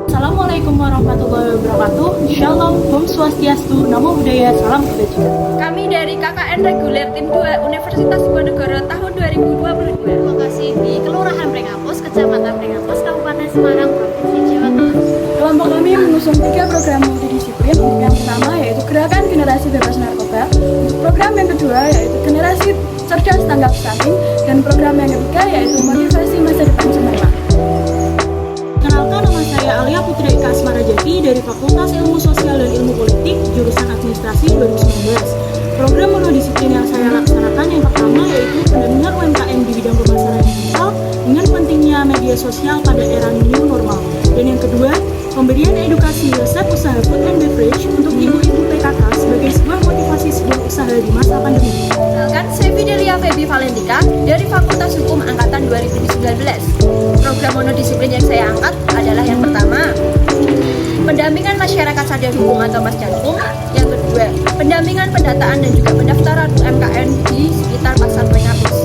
Assalamualaikum warahmatullahi wabarakatuh. Shalom, Om Swastiastu, Namo Buddhaya, Salam Kebajikan. Kami dari KKN Reguler Tim 2 Universitas Diponegoro tahun 2022. Lokasi di Kelurahan Pringapus, Kecamatan Pringapus, Kabupaten Semarang, Provinsi Jawa Tengah. Kelompok kami mengusung 3 program multidisiplin. Yang pertama yaitu Gerakan Generasi Bebas Narkoba. Program yang kedua yaitu Generasi Cerdas Tanggap Stunting. Dan program yang ketiga yaitu Motivasi Masa Depan Cemerlang. Kenalkan, nama saya Alia Putri Eka Asmarajati dari Fakultas Ilmu Sosial dan Ilmu Politik, jurusan Administrasi 2019. Program monodisiplin yang saya laksanakan yang pertama yaitu pendampingan UMKM di bidang pemasaran digital dengan pentingnya media sosial pada era new normal. Dan yang kedua, pemberian edukasi resep usaha food and beverage untuk ibu-ibu PKK sebagai sebuah motivasi sebuah usaha di masa pandemi. Kenalkan, saya Fidelia Febi Valentika dari Fakultas Hukum Angkatan 2019. Program monodisiplin yang saya angkat adalah yang pertama, pendampingan masyarakat sadar hukum atau Masjadkum. Yang kedua, pendampingan pendataan dan juga pendaftaran UMKM di sekitar pasar Pringapus.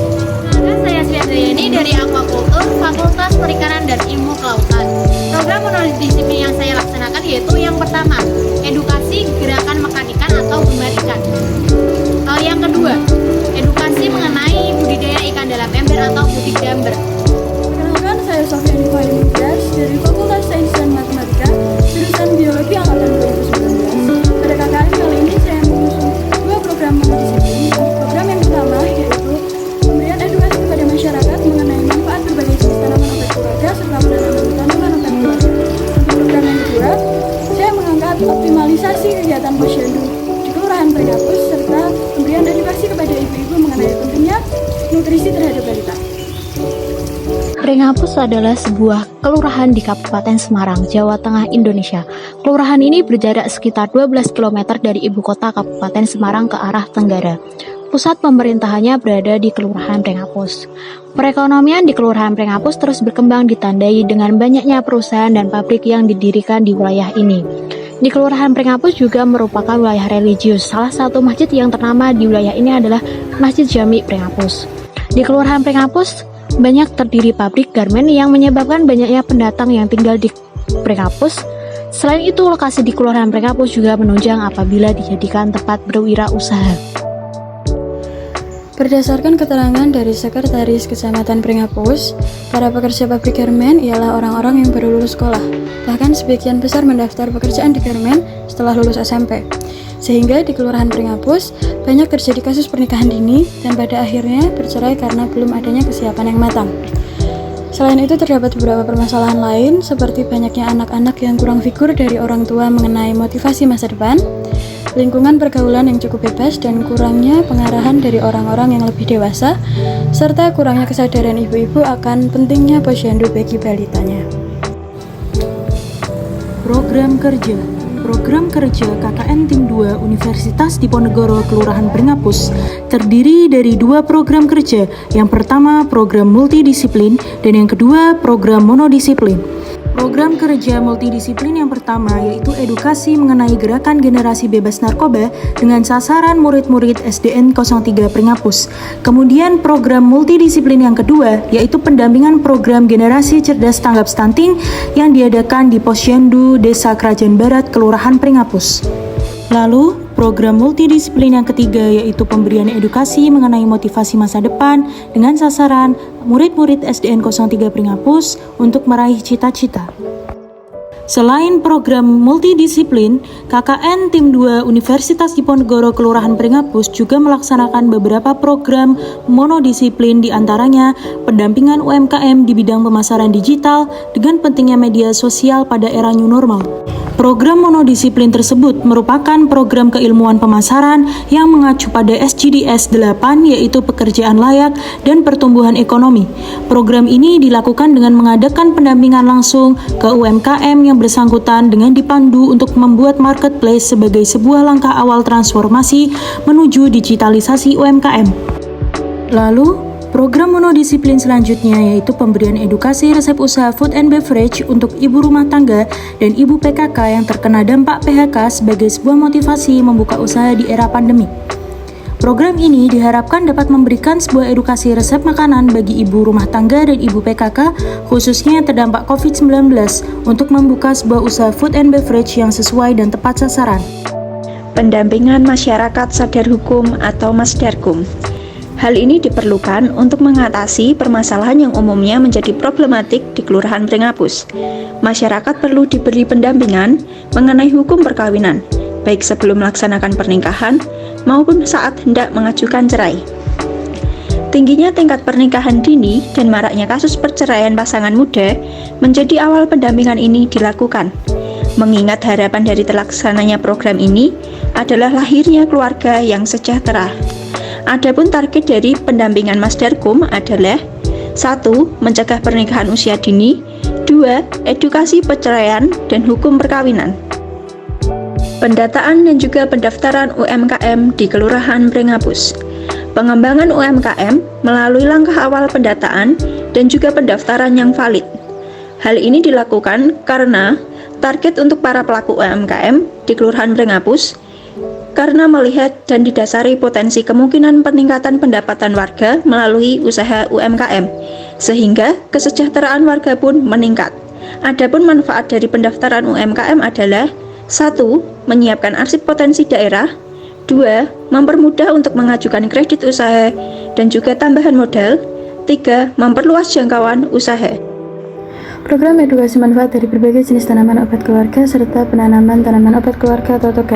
Kenalkan, saya Sri Andriani dari Aquakultur, Fakultas Perikanan dan Ilmu Kelautan. Program monodisiplin yang saya laksanakan yaitu yang pertama, edukasi gerakan makan ikan atau gemar ikan. Yang kedua, edukasi mengenai budidaya ikan dalam ember atau budik damber. Kenalkan, saya Sofiani Fahidias dari Fakultas Sains dan Matematika, jurusan Biologi Angkatan 2019. Pada KKN kali ini saya mengusung 2 program monodisiplin. Program yang pertama yaitu pemberian edukasi kepada masyarakat mengenai manfaat berbagai jenis tanaman obat keluarga serta penanaman tanaman obat keluarga. Untuk program yang kedua, saya mengangkat optimalisasi kegiatan posyandu di Kelurahan Pringapus serta pemberian edukasi kepada ibu-ibu mengenai pentingnya nutrisi terhadap balita. Pringapus adalah sebuah kelurahan di Kabupaten Semarang, Jawa Tengah, Indonesia. Kelurahan ini berjarak sekitar 12 km dari ibu kota Kabupaten Semarang ke arah tenggara. Pusat pemerintahannya berada di Kelurahan Pringapus. Perekonomian di Kelurahan Pringapus terus berkembang ditandai dengan banyaknya perusahaan dan pabrik yang didirikan di wilayah ini. Di Kelurahan Pringapus juga merupakan wilayah religius. Salah satu masjid yang ternama di wilayah ini adalah Masjid Jami Pringapus. Di Kelurahan Pringapus banyak terdiri pabrik garmen yang menyebabkan banyaknya pendatang yang tinggal di Pringapus. Selain itu, lokasi di Kelurahan Pringapus juga menunjang apabila dijadikan tempat berwirausaha. Berdasarkan keterangan dari Sekretaris Kecamatan Pringapus, para pekerja pabrik garmen ialah orang-orang yang baru lulus sekolah. Bahkan sebagian besar mendaftar pekerjaan di garmen setelah lulus SMP. Sehingga di Kelurahan Pringapus banyak terjadi kasus pernikahan dini dan pada akhirnya bercerai karena belum adanya kesiapan yang matang. Selain itu terdapat beberapa permasalahan lain seperti banyaknya anak-anak yang kurang figur dari orang tua mengenai motivasi masa depan, lingkungan pergaulan yang cukup bebas dan kurangnya pengarahan dari orang-orang yang lebih dewasa, serta kurangnya kesadaran ibu-ibu akan pentingnya posyandu bagi balitanya. Program kerja KKN Tim 2 Universitas Diponegoro Kelurahan Pringapus terdiri dari 2 program kerja. Yang pertama program multidisiplin dan yang kedua program monodisiplin. Program kerja multidisiplin yang pertama yaitu edukasi mengenai gerakan generasi bebas narkoba dengan sasaran murid-murid SDN 03 Pringapus. Kemudian program multidisiplin yang kedua yaitu pendampingan program generasi cerdas tanggap stunting yang diadakan di Posyandu Desa Kerajaan Barat Kelurahan Pringapus. Lalu, program multidisiplin yang ketiga yaitu pemberian edukasi mengenai motivasi masa depan dengan sasaran murid-murid SDN 03 Pringapus untuk meraih cita-cita. Selain program multidisiplin, KKN Tim 2 Universitas Diponegoro Kelurahan Pringapus juga melaksanakan beberapa program monodisiplin, diantaranya pendampingan UMKM di bidang pemasaran digital dengan pentingnya media sosial pada era new normal. Program monodisiplin tersebut merupakan program keilmuan pemasaran yang mengacu pada SGDS 8 yaitu pekerjaan layak dan pertumbuhan ekonomi. Program ini dilakukan dengan mengadakan pendampingan langsung ke UMKM yang bersangkutan dengan dipandu untuk membuat marketplace sebagai sebuah langkah awal transformasi menuju digitalisasi UMKM. Lalu, program monodisiplin selanjutnya yaitu pemberian edukasi resep usaha food and beverage untuk ibu rumah tangga dan ibu PKK yang terkena dampak PHK sebagai sebuah motivasi membuka usaha di era pandemi. Program ini diharapkan dapat memberikan sebuah edukasi resep makanan bagi ibu rumah tangga dan ibu PKK, khususnya yang terdampak COVID-19, untuk membuka sebuah usaha food and beverage yang sesuai dan tepat sasaran. Pendampingan masyarakat sadar hukum atau Masdarkum. Hal ini diperlukan untuk mengatasi permasalahan yang umumnya menjadi problematik di Kelurahan Pringapus. Masyarakat perlu diberi pendampingan mengenai hukum perkawinan, baik sebelum melaksanakan pernikahan maupun saat hendak mengajukan cerai. Tingginya tingkat pernikahan dini dan maraknya kasus perceraian pasangan muda menjadi awal pendampingan ini dilakukan. Mengingat harapan dari terlaksananya program ini adalah lahirnya keluarga yang sejahtera. Adapun target dari pendampingan Masdarkum adalah 1. Mencegah pernikahan usia dini, 2. Edukasi perceraian dan hukum perkawinan. Pendataan dan juga pendaftaran UMKM di Kelurahan Pringapus. Pengembangan UMKM melalui langkah awal pendataan dan juga pendaftaran yang valid. Hal ini dilakukan karena target untuk para pelaku UMKM di Kelurahan Pringapus karena melihat dan didasari potensi kemungkinan peningkatan pendapatan warga melalui usaha UMKM, sehingga kesejahteraan warga pun meningkat. Adapun manfaat dari pendaftaran UMKM adalah 1. Menyiapkan arsip potensi daerah, 2. Mempermudah untuk mengajukan kredit usaha dan juga tambahan modal, 3. Memperluas jangkauan usaha. Program edukasi manfaat dari berbagai jenis tanaman obat keluarga serta penanaman tanaman obat keluarga atau toga.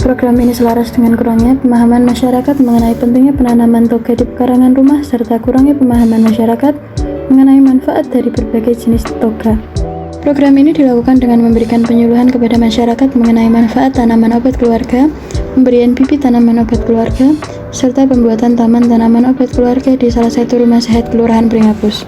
Program ini selaras dengan kurangnya pemahaman masyarakat mengenai pentingnya penanaman toga di pekarangan rumah serta kurangnya pemahaman masyarakat mengenai manfaat dari berbagai jenis toga. Program ini dilakukan dengan memberikan penyuluhan kepada masyarakat mengenai manfaat tanaman obat keluarga, pemberian bibit tanaman obat keluarga, serta pembuatan taman tanaman obat keluarga di salah satu rumah sehat Kelurahan Pringapus.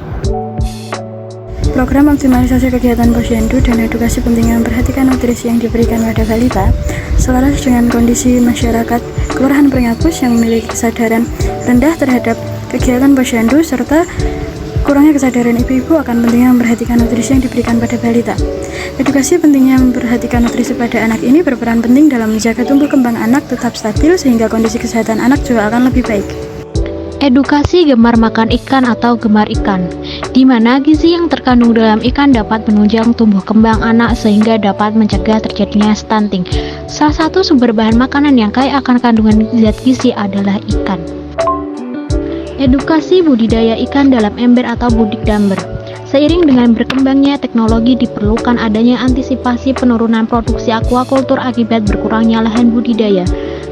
Program optimalisasi kegiatan posyandu dan edukasi pentingnya memperhatikan nutrisi yang diberikan pada balita selaras dengan kondisi masyarakat Kelurahan Pringapus yang memiliki kesadaran rendah terhadap kegiatan posyandu serta kurangnya kesadaran ibu-ibu akan pentingnya memperhatikan nutrisi yang diberikan pada balita. Edukasi pentingnya memperhatikan nutrisi pada anak ini berperan penting dalam menjaga tumbuh kembang anak tetap stabil sehingga kondisi kesehatan anak juga akan lebih baik. Edukasi gemar makan ikan atau gemar ikan, di mana gizi yang terkandung dalam ikan dapat menunjang tumbuh kembang anak sehingga dapat mencegah terjadinya stunting. Salah satu sumber bahan makanan yang kaya akan kandungan zat gizi adalah ikan. Edukasi budidaya ikan dalam ember atau budik damber. Seiring dengan berkembangnya teknologi diperlukan adanya antisipasi penurunan produksi aquaculture akibat berkurangnya lahan budidaya.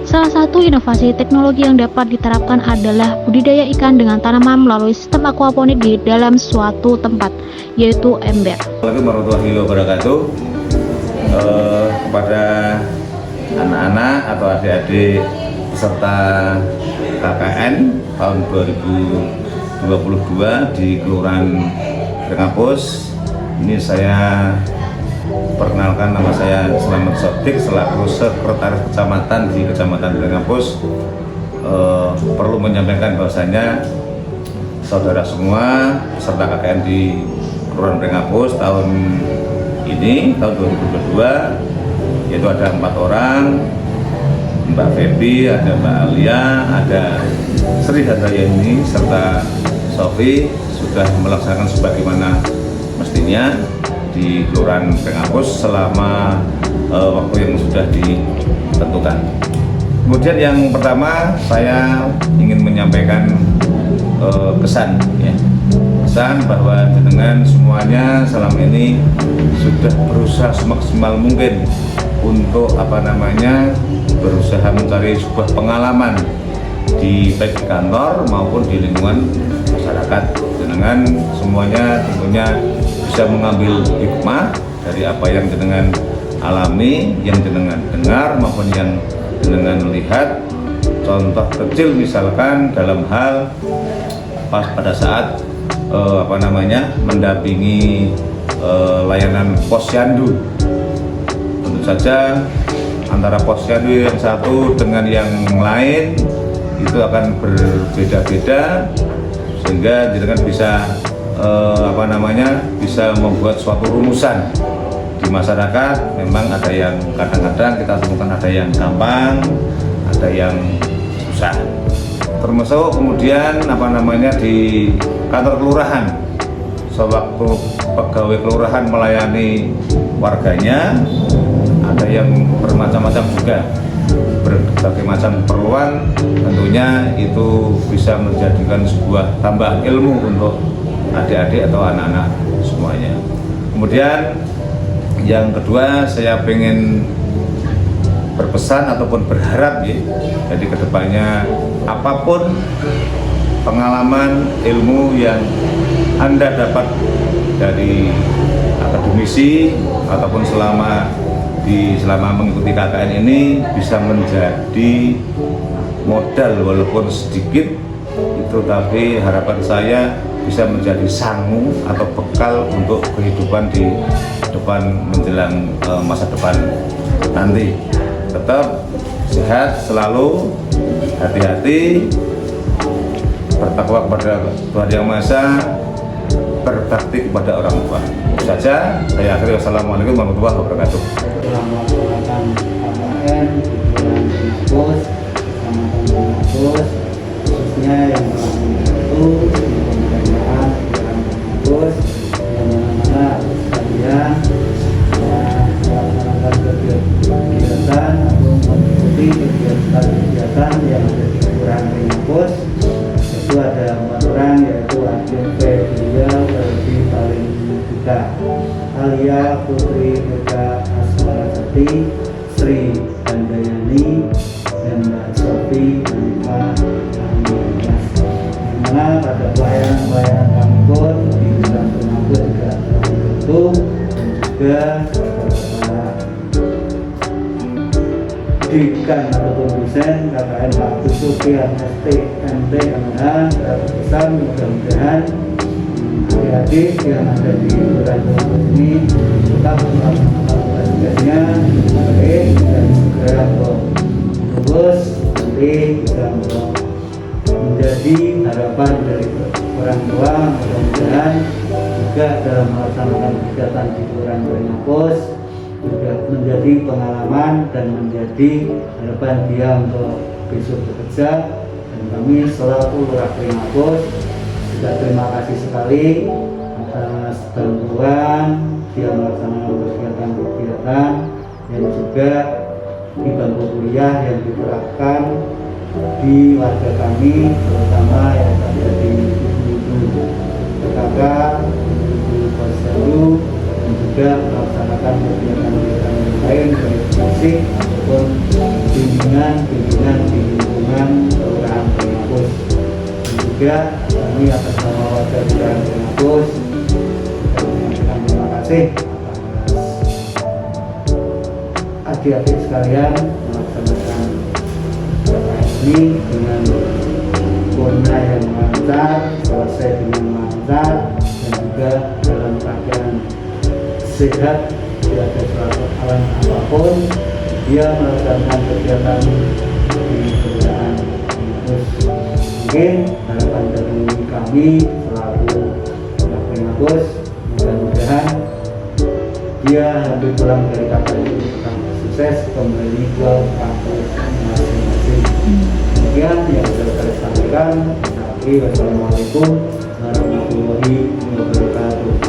Salah satu inovasi teknologi yang dapat diterapkan adalah budidaya ikan dengan tanaman melalui sistem aquaponik di dalam suatu tempat, yaitu ember. Assalamualaikum warahmatullahi wabarakatuh. Kepada anak-anak atau adik-adik peserta KKN tahun 2022 di Kelurahan Pringapus, ini saya perkenalkan, nama saya Slamet Sodik selaku Sekretaris Kecamatan di Kecamatan Pringapus. Perlu menyampaikan bahwasanya saudara semua peserta KKN di Kelurahan Pringapus tahun ini, tahun 2022, yaitu ada 4 orang, Mbak Febi, ada Mbak Alia, ada Sri Hadrayani, serta Sofi sudah melaksanakan sebagaimana mestinya di Kelurahan Pringapus selama waktu yang sudah ditentukan. Kemudian yang pertama saya ingin menyampaikan kesan, ya. Kesan bahwa dengan semuanya selama ini sudah berusaha semaksimal mungkin untuk berusaha mencari sebuah pengalaman di baik di kantor maupun di lingkungan masyarakat. Dengan semuanya tentunya bisa mengambil hikmah dari apa yang jenengan alami, yang jenengan dengar maupun yang jenengan lihat. Contoh kecil misalkan dalam hal pada saat mendampingi layanan posyandu. Tentu saja antara posyandu yang satu dengan yang lain itu akan berbeda-beda, sehingga jenengan bisa bisa membuat suatu rumusan di masyarakat. Memang ada yang kadang-kadang kita temukan ada yang gampang, ada yang pusat. Termasuk kemudian di kantor kelurahan, sewaktu pegawai kelurahan melayani warganya, ada yang bermacam-macam juga, berbagai macam keperluan. Tentunya itu bisa menjadikan sebuah tambah ilmu untuk adik-adik atau anak-anak semuanya. Kemudian yang kedua, saya pengen berpesan ataupun berharap ya, jadi kedepannya apapun pengalaman ilmu yang Anda dapat dari akademisi ataupun selama mengikuti KKN ini bisa menjadi modal walaupun sedikit itu, tapi harapan saya bisa menjadi sangu atau bekal untuk kehidupan di depan menjelang masa depan nanti. Tetap sehat selalu, hati-hati, bertakwa kepada Tuhan Yang Maha Esa, berbakti kepada orang tua. Itu saja, saya akhiri. Wassalamualaikum warahmatullahi wabarakatuh. Telah melaksanakan KKN di bulan Agustus, khususnya yang telah membantu di pemberdayaan pikiran kampus, yang mana sekalian melaksanakan kegiatan atau mengikuti kegiatan yang ada di kelurahan Rengakus. Itu ada 4 orang, yaitu Ageng Febilia Ferdi Valentika, Alia Putri Eka Asmarasati, Sri Handayani, dan Mbak Sofi Anita Aminah. Yang mana pada pelayanan kami pun di Kelurahan Rengakus juga telah membantu, dan juga para didikan ataupun dosen KKN Pak Sukian STMT Kemenhan. Pesan mudah-mudahan adik-adik yang ada di Kelurahan Rengakus ini tetap melaksanakan tugasnya baik dan segera lulus, nanti bisa menjadi harapan dari orang tua. Mudah-mudahan juga dalam melaksanakan kegiatan di Kelurahan Rengakus juga menjadi pengalaman dan menjadi harapan dia untuk besok bekerja. Dan kami selaku Lurah Rengakus juga terima kasih sekali atas bantuan dia melaksanakan kegiatan-kegiatan yang juga di bangku kuliah yang diterapkan di warga kami, terutama yang ada di ibu-ibu PKK, ibu-ibu posyandu, dan juga melaksanakan kegiatan-kegiatan yang lain baik fisik ataupun bimbingan di lingkungan Kelurahan Rengakus. Dan juga kami atas nama warga Kelurahan Rengakus menyampaikan terima kasih atas adik-adik sekalian melaksanakan KKN ini dengan purna yang lancar, selesai dengan lancar, dan juga dalam keadaan sehat, tidak ada suatu halang apapun. Dia melaksanakan kegiatan di Kelurahan Rengakus. Mungkin harapan dari kami selaku Rengakus, mudah-mudahan dia habis pulang dari KKN ini sukses kembali ke kampus masing-masing. Demikian yang sudah saya sampaikan. Wassalamualaikum warahmatullahi wabarakatuh.